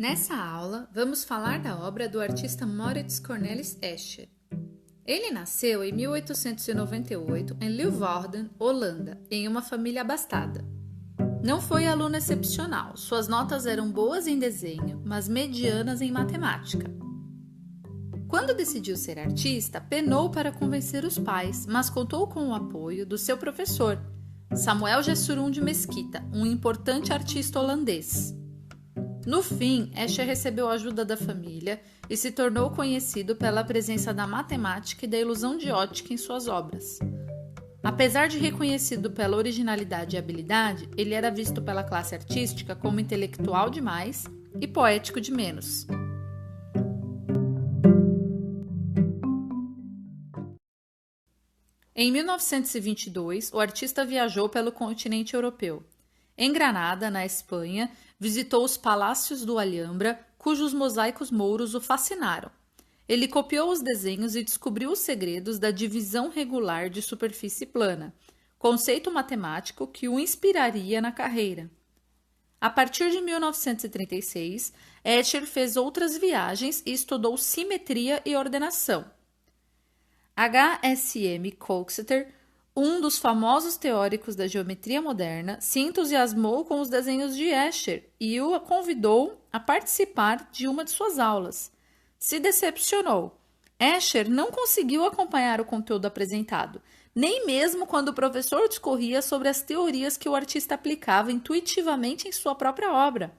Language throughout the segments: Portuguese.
Nessa aula, vamos falar da obra do artista Maurits Cornelis Escher. Ele nasceu em 1898 em Leeuwarden, Holanda, em uma família abastada. Não foi aluno excepcional, suas notas eram boas em desenho, mas medianas em matemática. Quando decidiu ser artista, penou para convencer os pais, mas contou com o apoio do seu professor, Samuel Gessurum de Mesquita, um importante artista holandês. No fim, Escher recebeu a ajuda da família e se tornou conhecido pela presença da matemática e da ilusão de ótica em suas obras. Apesar de reconhecido pela originalidade e habilidade, ele era visto pela classe artística como intelectual demais e poético de menos. Em 1922, o artista viajou pelo continente europeu. Em Granada, na Espanha, visitou os palácios do Alhambra, cujos mosaicos mouros o fascinaram. Ele copiou os desenhos e descobriu os segredos da divisão regular de superfície plana, conceito matemático que o inspiraria na carreira. A partir de 1936, Escher fez outras viagens e estudou simetria e ordenação. H.S.M. Coxeter, um dos famosos teóricos da geometria moderna, se entusiasmou com os desenhos de Escher e o convidou a participar de uma de suas aulas. Se decepcionou. Escher não conseguiu acompanhar o conteúdo apresentado, nem mesmo quando o professor discorria sobre as teorias que o artista aplicava intuitivamente em sua própria obra.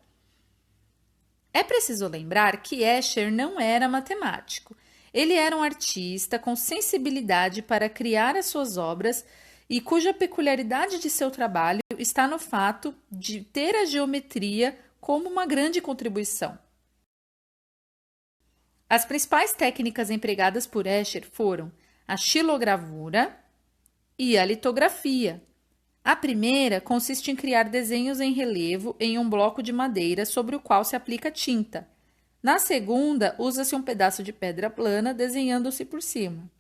É preciso lembrar que Escher não era matemático. Ele era um artista com sensibilidade para criar as suas obras e cuja peculiaridade de seu trabalho está no fato de ter a geometria como uma grande contribuição. As principais técnicas empregadas por Escher foram a xilogravura e a litografia. A primeira consiste em criar desenhos em relevo em um bloco de madeira sobre o qual se aplica tinta. Na segunda, usa-se um pedaço de pedra plana desenhando-se por cima.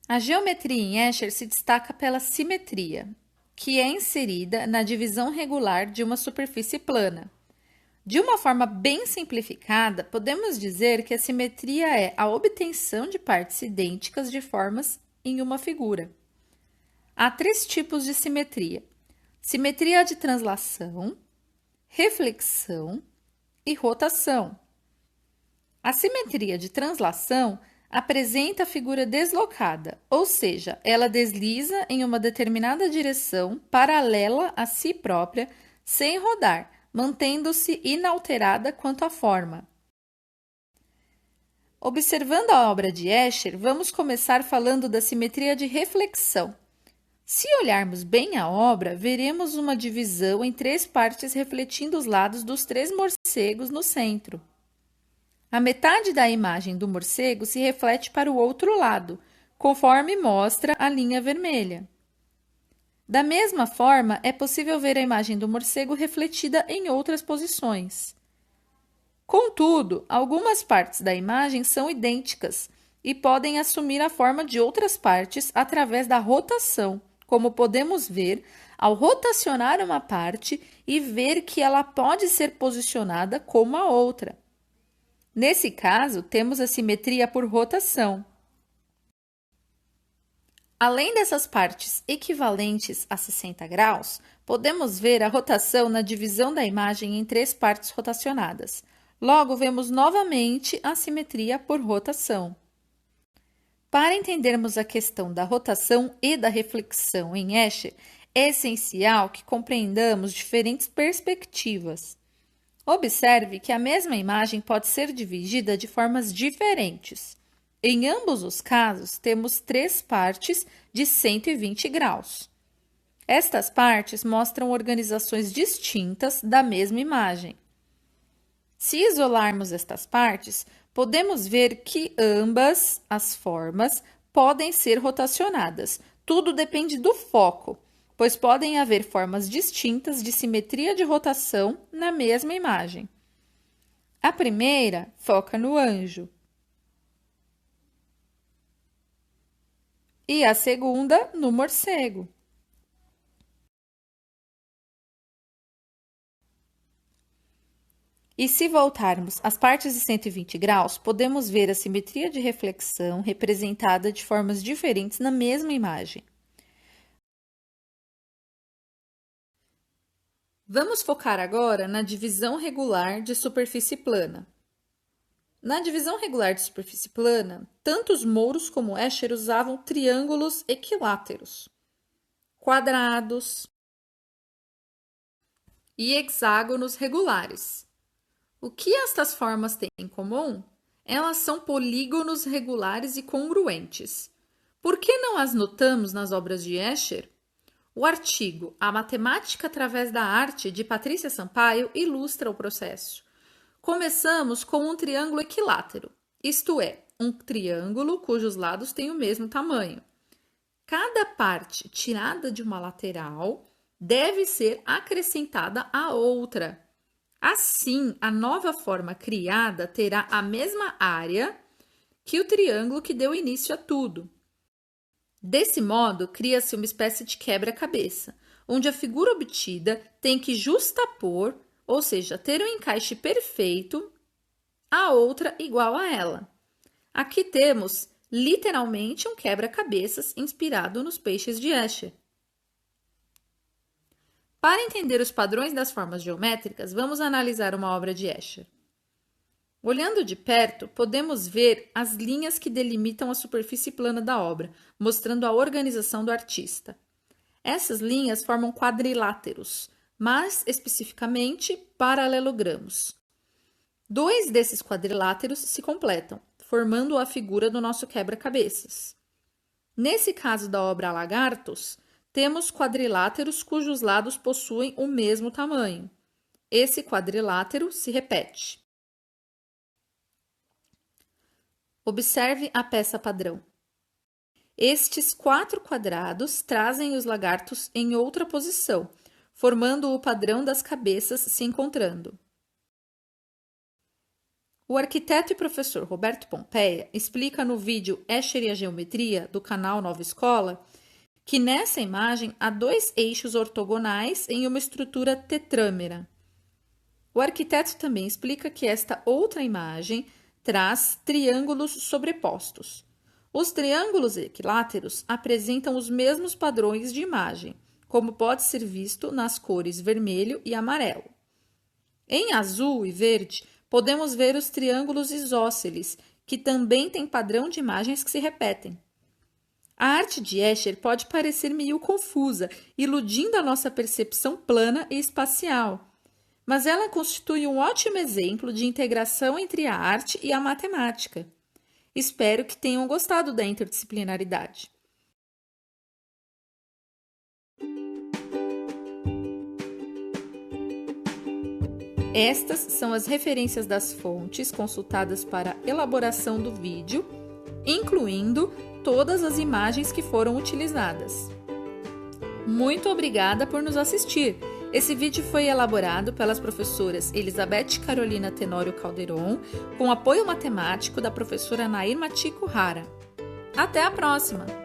A geometria em Escher se destaca pela simetria, que é inserida na divisão regular de uma superfície plana. De uma forma bem simplificada, podemos dizer que a simetria é a obtenção de partes idênticas de formas em uma figura. Há três tipos de simetria: simetria de translação, reflexão e rotação. A simetria de translação apresenta a figura deslocada, ou seja, ela desliza em uma determinada direção paralela a si própria, sem rodar, mantendo-se inalterada quanto à forma. Observando a obra de Escher, vamos começar falando da simetria de reflexão. Se olharmos bem a obra, veremos uma divisão em três partes refletindo os lados dos três morcegos no centro. A metade da imagem do morcego se reflete para o outro lado, conforme mostra a linha vermelha. Da mesma forma, é possível ver a imagem do morcego refletida em outras posições. Contudo, algumas partes da imagem são idênticas e podem assumir a forma de outras partes através da rotação, como podemos ver ao rotacionar uma parte e ver que ela pode ser posicionada como a outra. Nesse caso, temos a simetria por rotação. Além dessas partes equivalentes a 60 graus, podemos ver a rotação na divisão da imagem em três partes rotacionadas. Logo, vemos novamente a simetria por rotação. Para entendermos a questão da rotação e da reflexão em Escher, é essencial que compreendamos diferentes perspectivas. Observe que a mesma imagem pode ser dividida de formas diferentes. Em ambos os casos, temos três partes de 120 graus. Estas partes mostram organizações distintas da mesma imagem. Se isolarmos estas partes, podemos ver que ambas as formas podem ser rotacionadas. Tudo depende do foco, pois podem haver formas distintas de simetria de rotação na mesma imagem. A primeira foca no anjo e a segunda no morcego. E se voltarmos às partes de 120 graus, podemos ver a simetria de reflexão representada de formas diferentes na mesma imagem. Vamos focar agora na divisão regular de superfície plana. Na divisão regular de superfície plana, tanto os Mouros como Escher usavam triângulos equiláteros, quadrados e hexágonos regulares. O que estas formas têm em comum? Elas são polígonos regulares e congruentes. Por que não as notamos nas obras de Escher? O artigo A Matemática através da Arte, de Patrícia Sampaio, ilustra o processo. Começamos com um triângulo equilátero, isto é, um triângulo cujos lados têm o mesmo tamanho. Cada parte tirada de uma lateral deve ser acrescentada à outra. Assim, a nova forma criada terá a mesma área que o triângulo que deu início a tudo. Desse modo, cria-se uma espécie de quebra-cabeça, onde a figura obtida tem que justapor, ou seja, ter um encaixe perfeito, a outra igual a ela. Aqui temos, literalmente, um quebra-cabeças inspirado nos peixes de Escher. Para entender os padrões das formas geométricas, vamos analisar uma obra de Escher. Olhando de perto, podemos ver as linhas que delimitam a superfície plana da obra, mostrando a organização do artista. Essas linhas formam quadriláteros, mais especificamente paralelogramos. 2 desses quadriláteros se completam, formando a figura do nosso quebra-cabeças. Nesse caso da obra Lagartos, temos quadriláteros cujos lados possuem o mesmo tamanho. Esse quadrilátero se repete. Observe a peça padrão. Estes 4 quadrados trazem os lagartos em outra posição, formando o padrão das cabeças se encontrando. O arquiteto e professor Roberto Pompeia explica no vídeo Escher e a Geometria, do canal Nova Escola, que nessa imagem há 2 eixos ortogonais em uma estrutura tetrâmera. O arquiteto também explica que esta outra imagem traz triângulos sobrepostos. Os triângulos equiláteros apresentam os mesmos padrões de imagem, como pode ser visto nas cores vermelho e amarelo. Em azul e verde, podemos ver os triângulos isósceles, que também têm padrão de imagens que se repetem. A arte de Escher pode parecer meio confusa, iludindo a nossa percepção plana e espacial, mas ela constitui um ótimo exemplo de integração entre a arte e a matemática. Espero que tenham gostado da interdisciplinaridade. Estas são as referências das fontes consultadas para a elaboração do vídeo, incluindo todas as imagens que foram utilizadas. Muito obrigada por nos assistir! Esse vídeo foi elaborado pelas professoras Elizabeth Carolina Tenório Calderon, com apoio matemático da professora Nair Matico Hara. Até a próxima!